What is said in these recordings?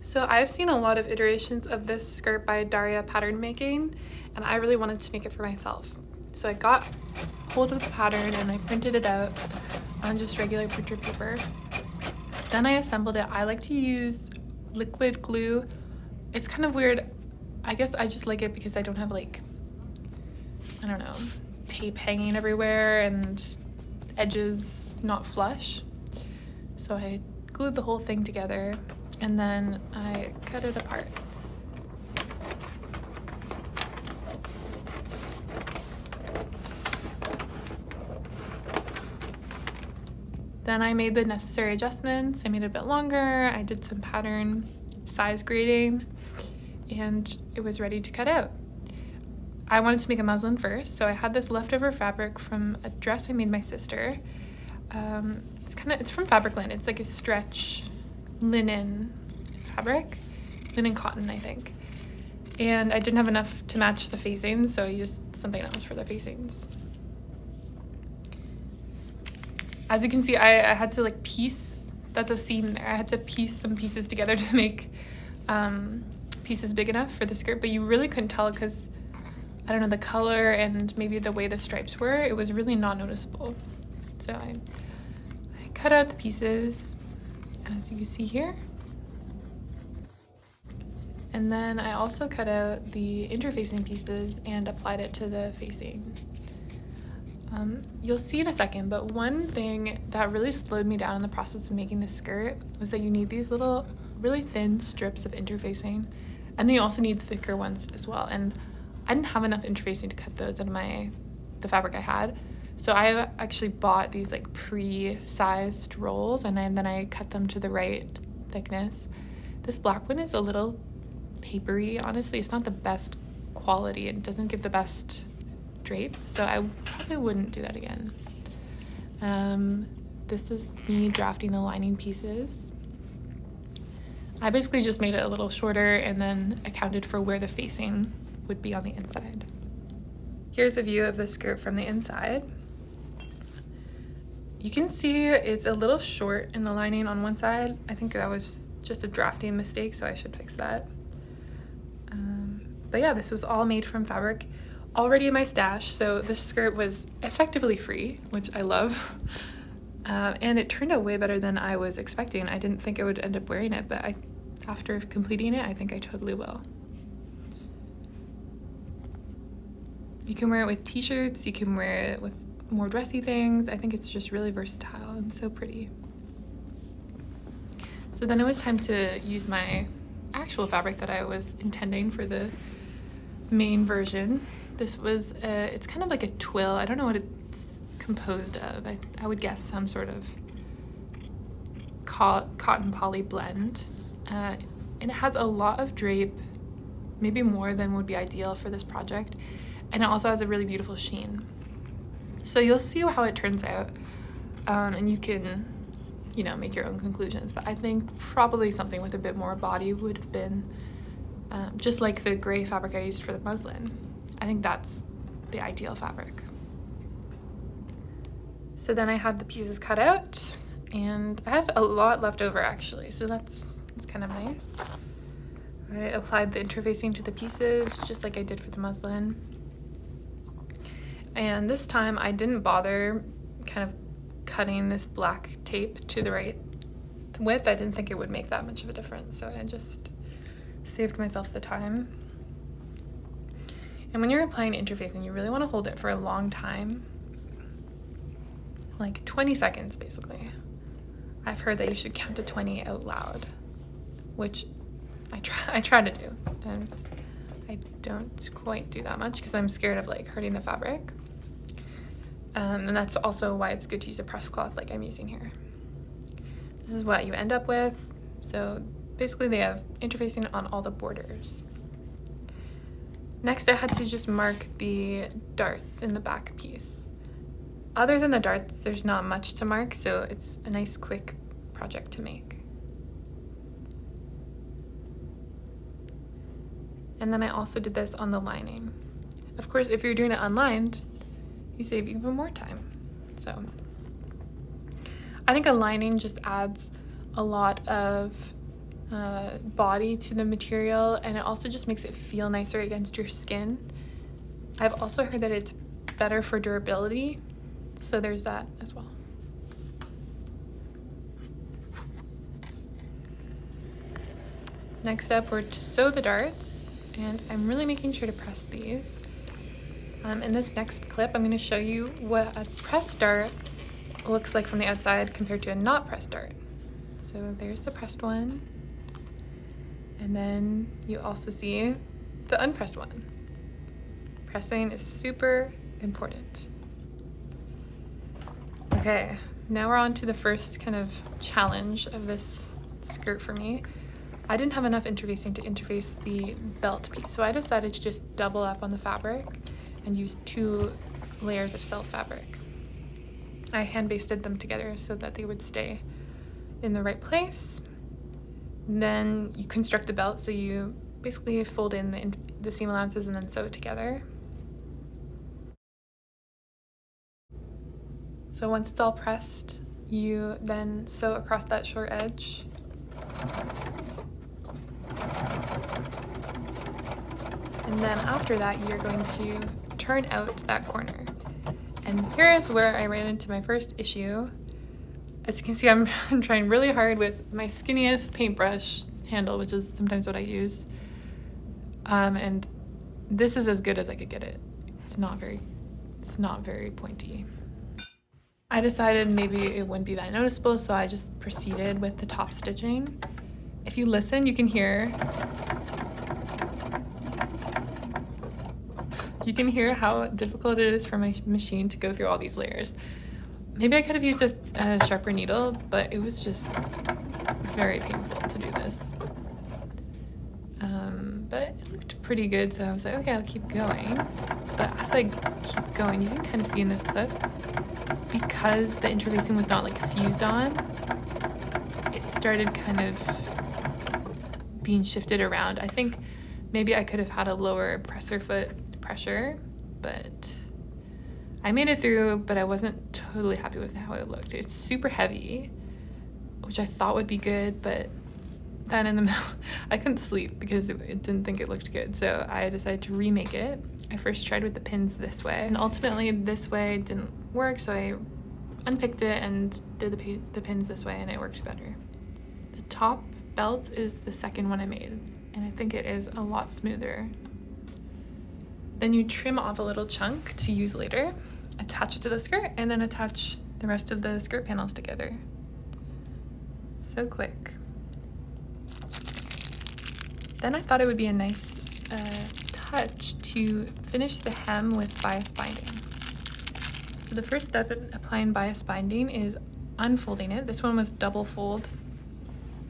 So I've seen a lot of iterations of this skirt by Daria Pattern Making, and I really wanted to make it for myself. So I got hold of the pattern and I printed it out on just regular printer paper. Then I assembled it. I like to use liquid glue. It's kind of weird. I guess I just like it because I don't have like, I don't know, tape hanging everywhere and edges not flush. So I glued the whole thing together and then I cut it apart. Then I made the necessary adjustments. I made it a bit longer. I did some pattern size grading and it was ready to cut out. I wanted to make a muslin first, so I had this leftover fabric from a dress I made my sister. It's from Fabricland. It's like a stretch linen fabric, linen cotton, I think. And I didn't have enough to match the facings, so I used something else for the facings. As you can see, I had to like piece, that's a seam there. I had to piece some pieces together to make pieces big enough for the skirt, but you really couldn't tell because, I don't know, the color and maybe the way the stripes were, it was really not noticeable. So I cut out the pieces, as you can see here. And then I also cut out the interfacing pieces and applied it to the facing. You'll see in a second, but one thing that really slowed me down in the process of making this skirt was that you need these little, really thin strips of interfacing, and then you also need thicker ones as well. And I didn't have enough interfacing to cut those out of the fabric I had. So I actually bought these like pre-sized rolls and then I cut them to the right thickness. This black one is a little papery, honestly. It's not the best quality. It doesn't give the best drape, so I probably wouldn't do that again. This is me drafting the lining pieces. I basically just made it a little shorter and then accounted for where the facing would be on the inside. Here's a view of the skirt from the inside. You can see it's a little short in the lining on one side. I think that was just a drafting mistake, so I should fix that. But yeah, this was all made from fabric already in my stash, so this skirt was effectively free, which I love. And it turned out way better than I was expecting. I didn't think I would end up wearing it, but after completing it, I think I totally will. You can wear it with t-shirts, you can wear it with more dressy things. I think it's just really versatile and so pretty. So then it was time to use my actual fabric that I was intending for the main version. This was, it's kind of like a twill. I don't know what it's composed of. I would guess some sort of cotton poly blend. And it has a lot of drape, maybe more than would be ideal for this project. And it also has a really beautiful sheen. So you'll see how it turns out, and you can, make your own conclusions. But I think probably something with a bit more body would have been just like the gray fabric I used for the muslin. I think that's the ideal fabric. So then I had the pieces cut out, and I had a lot left over actually, so that's kind of nice. I applied the interfacing to the pieces just like I did for the muslin. And this time I didn't bother kind of cutting this black tape to the right width. I didn't think it would make that much of a difference, so I just saved myself the time. And when you're applying interfacing, you really want to hold it for a long time, like 20 seconds basically. I've heard that you should count to 20 out loud, which I try to do. Sometimes I don't quite do that much because I'm scared of like hurting the fabric. And that's also why it's good to use a press cloth like I'm using here. This is what you end up with. So basically they have interfacing on all the borders. Next I had to just mark the darts in the back piece. Other than the darts, there's not much to mark, so it's a nice quick project to make. And then I also did this on the lining. Of course, if you're doing it unlined, you save even more time. So I think a lining just adds a lot of body to the material, and it also just makes it feel nicer against your skin. I've also heard that it's better for durability, so there's that as well. Next up, we're to sew the darts, and I'm really making sure to press these. In this next clip, I'm going to show you what a pressed dart looks like from the outside compared to a not pressed dart. So there's the pressed one, and then you also see the unpressed one. Pressing is super important. Okay, now we're on to the first kind of challenge of this skirt for me. I didn't have enough interfacing to interface the belt piece, so I decided to just double up on the fabric and use 2 layers of self fabric. I hand basted them together so that they would stay in the right place. Then you construct the belt, so you basically fold in the seam allowances and then sew it together. So once it's all pressed, you then sew across that short edge. And then after that, you're going to turn out that corner. And here's where I ran into my first issue. As you can see, I'm trying really hard with my skinniest paintbrush handle, which is sometimes what I use. And this is as good as I could get it. It's not very pointy. I decided maybe it wouldn't be that noticeable, so I just proceeded with the top stitching. If you listen, you can hear how difficult it is for my machine to go through all these layers. Maybe I could have used a sharper needle, but it was just very painful to do this. But it looked pretty good, so I was like, okay, I'll keep going. But as I keep going, you can kind of see in this clip, because the interfacing was not like fused on, it started kind of being shifted around. I think maybe I could have had a lower presser foot pressure, but I made it through, but I wasn't totally happy with how it looked. It's super heavy, which I thought would be good, but then in the middle, I couldn't sleep because it didn't think it looked good. So I decided to remake it. I first tried with the pins this way, and ultimately this way didn't work, so I unpicked it and did the pins this way, and it worked better. The top belt is the second one I made, and I think it is a lot smoother. Then you trim off a little chunk to use later, attach it to the skirt, and then attach the rest of the skirt panels together. So quick. Then I thought it would be a nice touch to finish the hem with bias binding. So the first step in applying bias binding is unfolding it. This one was double fold.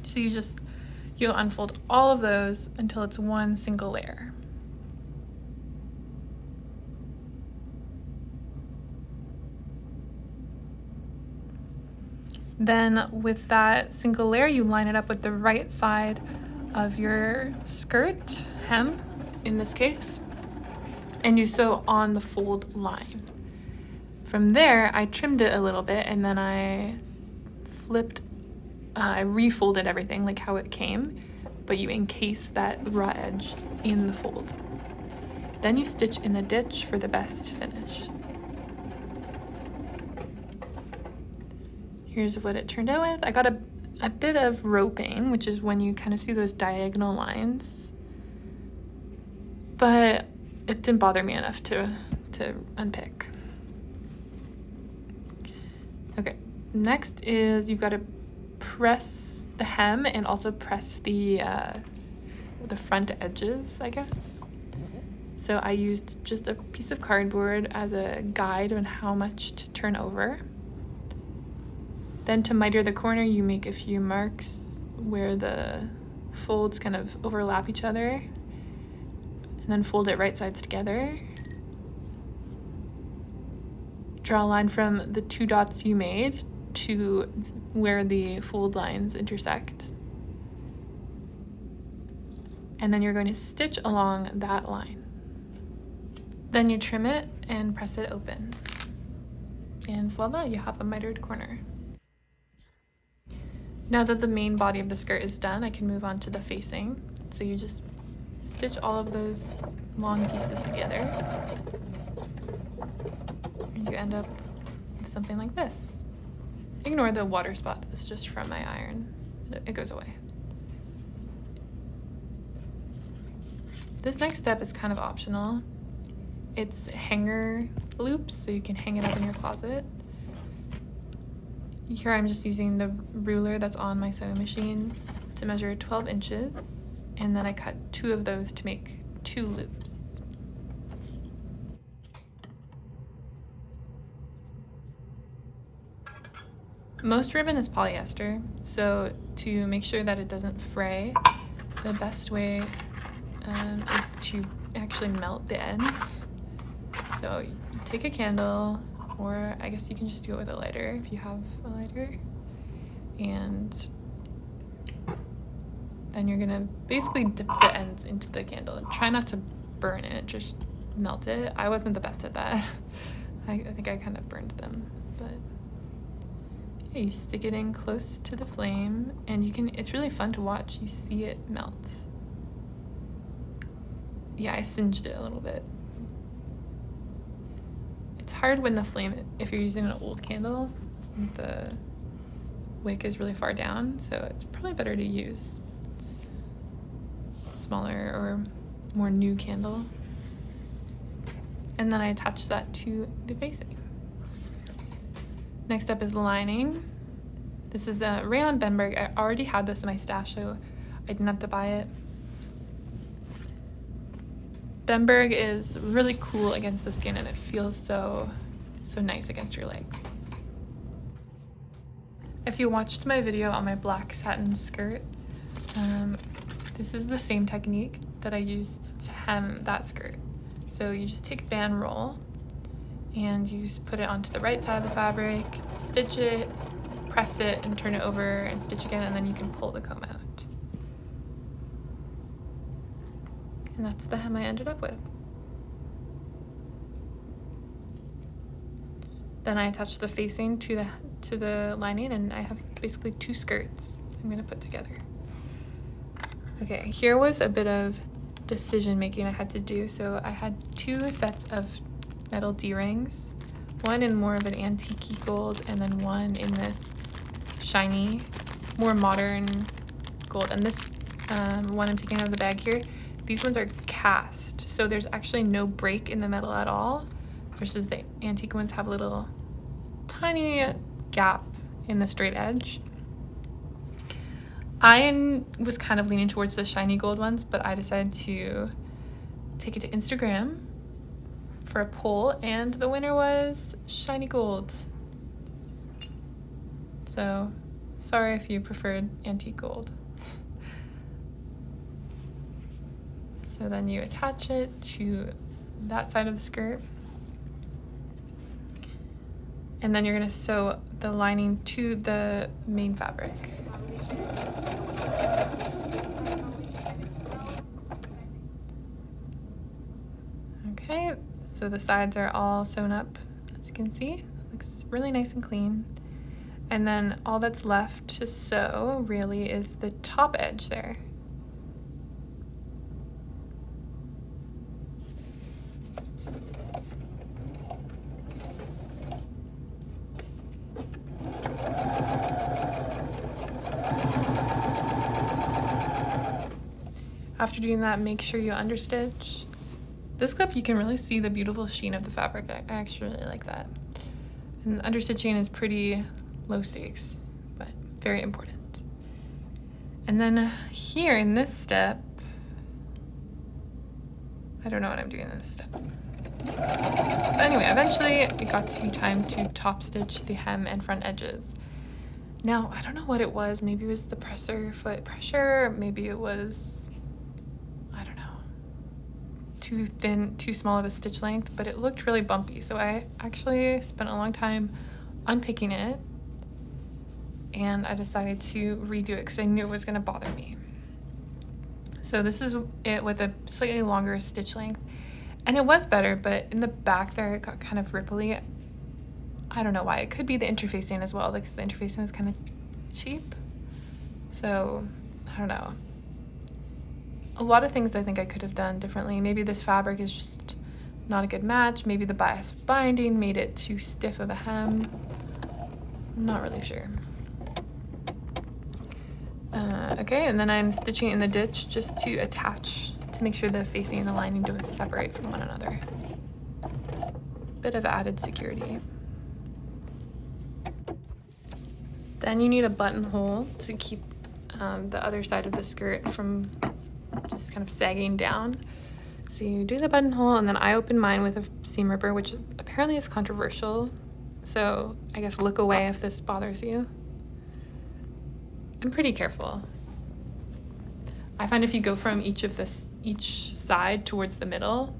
So you'll unfold all of those until it's one single layer. Then with that single layer, you line it up with the right side of your skirt, hem in this case, and you sew on the fold line. From there, I trimmed it a little bit, and then I refolded everything like how it came, but you encase that raw edge in the fold. Then you stitch in the ditch for the best finish. Here's what it turned out with. I got a bit of roping, which is when you kind of see those diagonal lines, but it didn't bother me enough to unpick. Okay, next is you've got to press the hem and also press the front edges, I guess. So I used just a piece of cardboard as a guide on how much to turn over. Then to miter the corner, you make a few marks where the folds kind of overlap each other, and then fold it right sides together. Draw a line from the 2 dots you made to where the fold lines intersect. And then you're going to stitch along that line. Then you trim it and press it open. And voila, you have a mitered corner. Now that the main body of the skirt is done, I can move on to the facing. So you just stitch all of those long pieces together, and you end up with something like this. Ignore the water spot, that's just from my iron. It goes away. This next step is kind of optional. It's hanger loops, so you can hang it up in your closet. Here I'm just using the ruler that's on my sewing machine to measure 12 inches, and then I cut 2 of those to make 2 loops. Most ribbon is polyester, so to make sure that it doesn't fray, the best way is to actually melt the ends. So you take a candle, or I guess you can just do it with a lighter if you have a lighter, and then you're gonna basically dip the ends into the candle. Try not to burn it, just melt it. I wasn't the best at that. I think I kind of burned them, but yeah, you stick it in close to the flame, and it's really fun to watch. You see it melt. Yeah, I singed it a little bit. It's hard when the flame, if you're using an old candle, the wick is really far down, so it's probably better to use a smaller or more new candle. And then I attach that to the facing. Next up is lining. This is a rayon Bemberg. I already had this in my stash, so I didn't have to buy it. Bemberg is really cool against the skin, and it feels so nice against your legs. If you watched my video on my black satin skirt, this is the same technique that I used to hem that skirt. So you just take band roll and you just put it onto the right side of the fabric, stitch it, press it, and turn it over and stitch again, and then you can pull the comb out. And that's the hem I ended up with. Then I attached the facing to the lining, and I have basically 2 skirts I'm gonna put together. Okay, here was a bit of decision making I had to do. So I had 2 sets of metal D-rings, one in more of an antique gold, and then one in this shiny, more modern gold. And this one I'm taking out of the bag here, these ones are cast, so there's actually no break in the metal at all, versus the antique ones have a little tiny gap in the straight edge. I was kind of leaning towards the shiny gold ones, but I decided to take it to Instagram for a poll, and the winner was shiny gold. So sorry if you preferred antique gold. So then you attach it to that side of the skirt, and then you're going to sew the lining to the main fabric. Okay, so the sides are all sewn up, as you can see. Looks really nice and clean. And then all that's left to sew really is the top edge there. After doing that, make sure you understitch. This clip, you can really see the beautiful sheen of the fabric. I actually really like that. And understitching is pretty low stakes, but very important. And then here in this step, I don't know what I'm doing in this step. But anyway, eventually it got to be time to top stitch the hem and front edges. Now, I don't know what it was. Maybe it was the presser foot pressure, maybe it was, too thin, too small of a stitch length, but it looked really bumpy. So I actually spent a long time unpicking it, and I decided to redo it because I knew it was gonna bother me. So this is it with a slightly longer stitch length, and it was better, but in the back there it got kind of ripply. I don't know why. It could be the interfacing as well, because the interfacing was kind of cheap. So, I don't know. A lot of things I think I could have done differently. Maybe this fabric is just not a good match. Maybe the bias binding made it too stiff of a hem. I'm not really sure. Okay, and then I'm stitching in the ditch just to attach, to make sure the facing and the lining don't separate from one another. Bit of added security. Then you need a buttonhole to keep the other side of the skirt from just kind of sagging down. So you do the buttonhole, and then I open mine with a seam ripper, which apparently is controversial. So I guess look away if this bothers you. I'm pretty careful. I find if you go from each side towards the middle,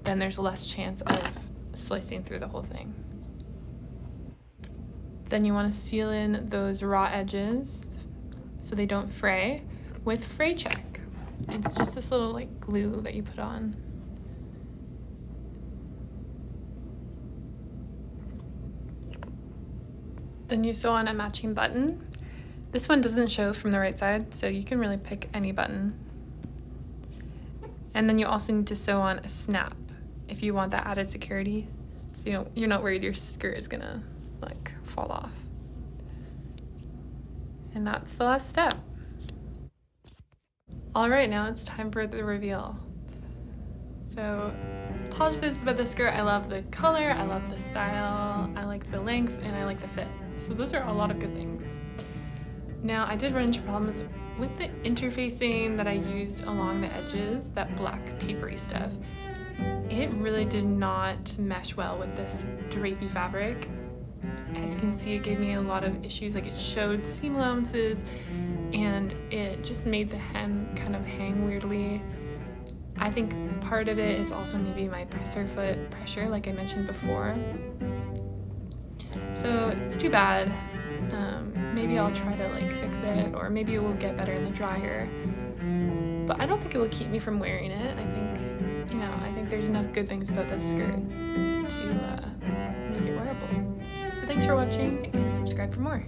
then there's less chance of slicing through the whole thing. Then you want to seal in those raw edges so they don't fray with fray check. It's just this little like glue that you put on. Then you sew on a matching button. This one doesn't show from the right side, so you can really pick any button. And then you also need to sew on a snap if you want that added security, so you're not worried your skirt is gonna like fall off. And that's the last step. All right, now it's time for the reveal. So positives about the skirt: I love the color, I love the style, I like the length, and I like the fit. So those are a lot of good things. Now I did run into problems with the interfacing that I used along the edges, that black papery stuff. It really did not mesh well with this drapey fabric. As you can see, it gave me a lot of issues, like it showed seam allowances and it just made the hem kind of hang weirdly. I think part of it is also maybe my presser foot pressure, like I mentioned before. So it's too bad. Maybe I'll try to like fix it, or maybe it will get better in the dryer. But I don't think it will keep me from wearing it. I think there's enough good things about this skirt to make it wearable. So thanks for watching, and subscribe for more.